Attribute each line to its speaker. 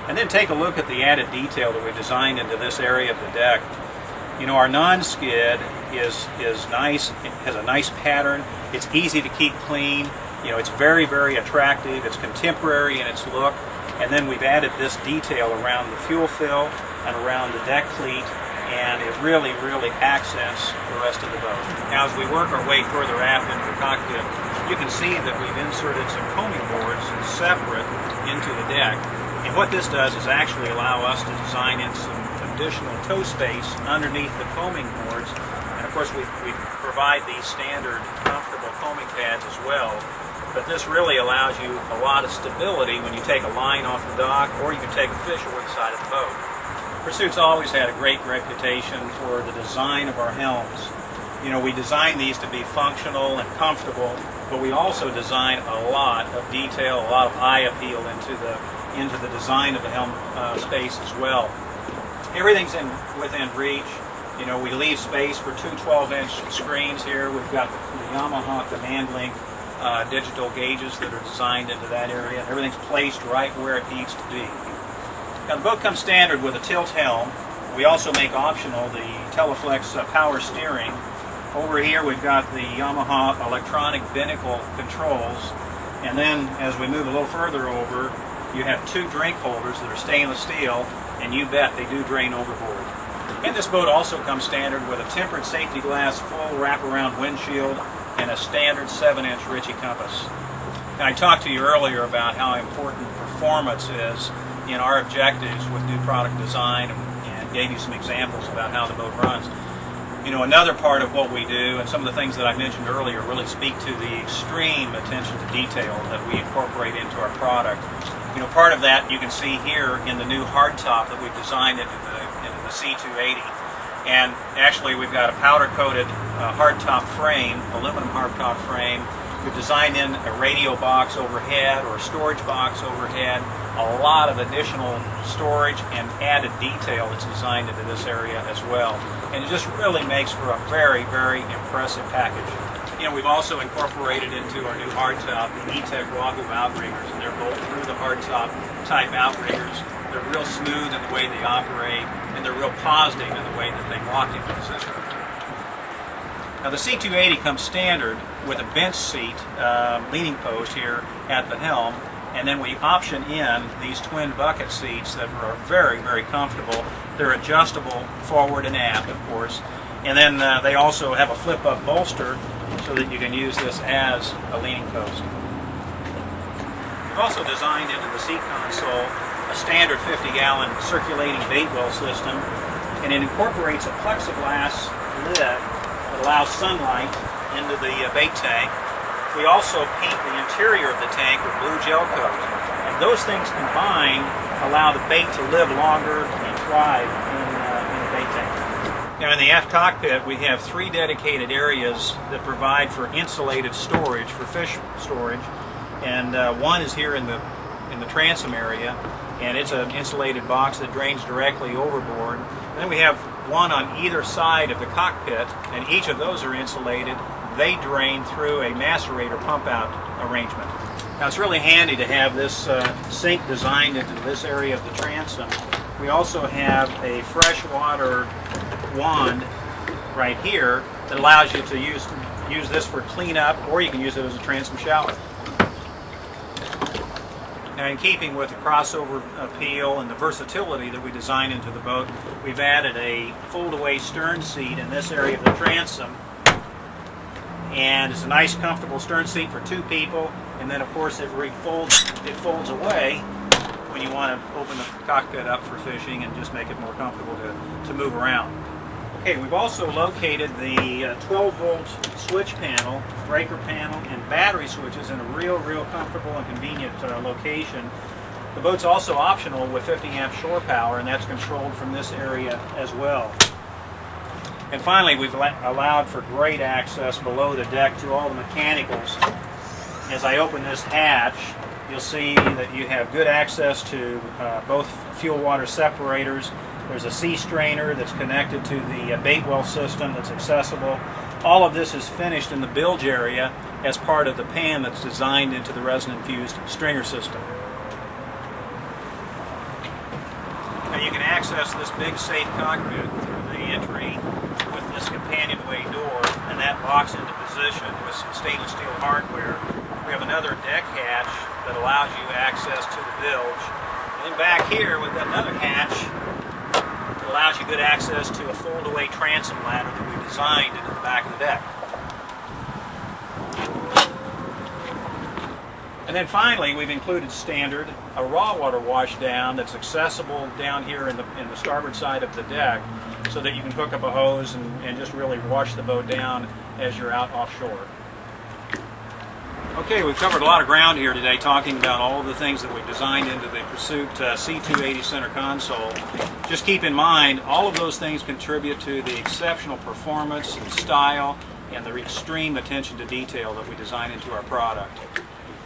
Speaker 1: And then take a look at the added detail that we've designed into this area of the deck. You know, our non-skid is nice. It has a nice pattern. It's easy to keep clean. You know, it's very, very attractive. It's contemporary in its look. And then we've added this detail around the fuel fill and around the deck cleat, and it really, really accents the rest of the boat. Now, as we work our way further aft into the cockpit, you can see that we've inserted some coaming boards separate into the deck. And what this does is actually allow us to design in some additional toe space underneath the coaming boards. And of course, we provide these standard comfortable coaming pads as well. But this really allows you a lot of stability when you take a line off the dock, or you can take a fish over the side of the boat. Pursuit's always had a great reputation for the design of our helms. You know, we design these to be functional and comfortable, but we also design a lot of detail, a lot of eye appeal into the design of the helm space as well. Everything's within reach. You know, we leave space for two 12-inch screens here. We've got the Yamaha Command Link digital gauges that are designed into that area. Everything's placed right where it needs to be. Now, the boat comes standard with a tilt helm. We also make optional the Teleflex power steering. Over here we've got the Yamaha electronic binnacle controls. And then as we move a little further over, you have two drink holders that are stainless steel, and you bet they do drain overboard. And this boat also comes standard with a tempered safety glass full wraparound windshield and a standard 7-inch Ritchie compass. And I talked to you earlier about how important performance is in our objectives with new product design, and gave you some examples about how the boat runs. You know, another part of what we do, and some of the things that I mentioned earlier, really speak to the extreme attention to detail that we incorporate into our product. You know, part of that you can see here in the new hardtop that we've designed into the C280. And actually we've got a powder-coated hardtop frame, aluminum hardtop frame. We've designed in a radio box overhead or a storage box overhead, a lot of additional storage and added detail that's designed into this area as well. And it just really makes for a very, very impressive package. You know, we've also incorporated into our new hardtop the E-Tech Wahoo outriggers, and they're bolt through the hardtop type outriggers. They're real smooth in the way they operate, and they're real positive in the way that they lock into the system. Now the C280 comes standard with a bench seat leaning post here at the helm, and then we option in these twin bucket seats that are very, very comfortable. They're adjustable forward and aft, of course, and then they also have a flip-up bolster so that you can use this as a leaning post. We've also designed into the seat console a standard 50-gallon circulating bait well system, and it incorporates a plexiglass lid that allows sunlight into the bait tank. We also paint the interior of the tank with blue gel coat, and those things combined allow the bait to live longer and thrive in the bait tank. Now in the aft cockpit we have 3 dedicated areas that provide for insulated storage for fish storage, and one is here in the transom area, and it's an insulated box that drains directly overboard. And then we have one on either side of the cockpit, and each of those are insulated. They drain through a macerator pump-out arrangement. Now it's really handy to have this sink designed into this area of the transom. We also have a freshwater wand right here that allows you to use this for cleanup, or you can use it as a transom shower. Now, in keeping with the crossover appeal and the versatility that we design into the boat, we've added a fold-away stern seat in this area of the transom. And it's a nice, comfortable stern seat for 2 people. And then, of course, it folds away when you want to open the cockpit up for fishing and just make it more comfortable to move around. Okay, we've also located the 12-volt switch panel, breaker panel, and battery switches in a real comfortable and convenient location. The boat's also optional with 50-amp shore power, and that's controlled from this area as well. And finally, we've allowed for great access below the deck to all the mechanicals. As I open this hatch, you'll see that you have good access to both fuel water separators. There's a sea strainer that's connected to the bait well system that's accessible. All of this is finished in the bilge area as part of the pan that's designed into the resin-infused stringer system. Now you can access this big safe cockpit through the entry with this companionway door, and that locks into position with some stainless steel hardware. We have another deck hatch that allows you access to the bilge. And then back here with another hatch that allows you good access to a fold-away transom ladder that we designed into the back of the deck. And then finally, we've included standard a raw water washdown that's accessible down here in the starboard side of the deck, so that you can hook up a hose and just really wash the boat down as you're out offshore. Okay, we've covered a lot of ground here today talking about all of the things that we've designed into the Pursuit C280 center console. Just keep in mind, all of those things contribute to the exceptional performance and style and the extreme attention to detail that we design into our product.